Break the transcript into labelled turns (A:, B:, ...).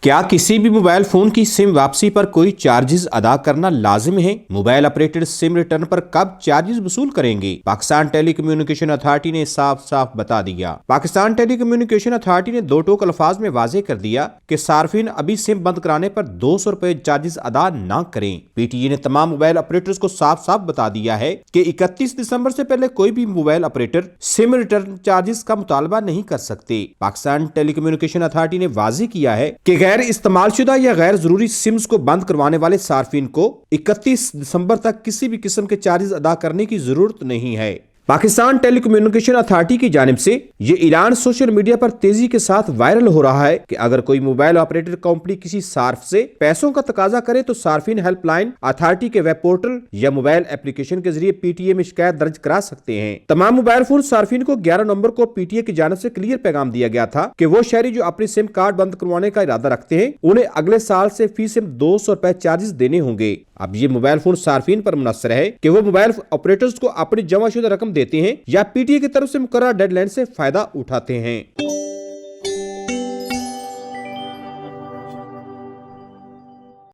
A: क्या किसी भी मोबाइल फोन की सिम वापसी पर कोई चार्जेस अदा करना लाजिम है? मोबाइल ऑपरेटर सिम रिटर्न पर कब चार्जेस वसूल करेंगे? पाकिस्तान टेलीकम्युनिकेशन अथॉरिटी ने साफ साफ बता दिया। पाकिस्तान टेलीकम्युनिकेशन अथॉरिटी ने दो टोक अल्फाज में वाजे कर दिया कि सार्फिन अभी सिम बंद कराने पर 200 रुपए चार्जेस अदा न करें। पीटीए ने तमाम मोबाइल ऑपरेटर्स को साफ साफ बता दिया है कि 31 दिसंबर से पहले कोई भी mobile operator SIM return charges का मुतालबा नहीं कर सकते। पाकिस्तान टेलीकम्युनिकेशन अथॉरिटी ने वाजे किया है कि गैर इस्तेमालशुदा या गैर जरूरी सिम्स को बंद करवाने वाले सार्फिन को 31 दिसंबर तक किसी भी किस्म के चार्जेस अदा करने की जरूरत नहीं है। पाकिस्तान टेलीकम्युनिकेशन अथॉरिटी की जानिब से ये ऐलान सोशल मीडिया पर तेजी के साथ वायरल हो रहा है कि अगर कोई मोबाइल ऑपरेटर कंपनी किसी सार्फ से पैसों का तकाजा करे तो सार्फिन हेल्पलाइन अथॉरिटी के वेब पोर्टल या मोबाइल एप्लीकेशन के जरिए पीटीए में शिकायत दर्ज करा सकते हैं। तमाम मोबाइल फोन सार्फिन को 11 नवंबर को पीटीए की जानिब से क्लियर पैगाम दिया गया था कि वो शहरी जो अपनी सिम कार्ड बंद करवाने का इरादा रखते हैं उन्हें अगले साल से फी सिम 200 रुपए चार्जेस देने होंगे। अब ये मोबाइल फोन सार्फिन पर मुनस्सर है कि वो मोबाइल ऑपरेटर्स को अपनी जमाशुदा रकम देते हैं या पीटीए की तरफ से मुकर्रर डेडलाइन से फायदा उठाते हैं।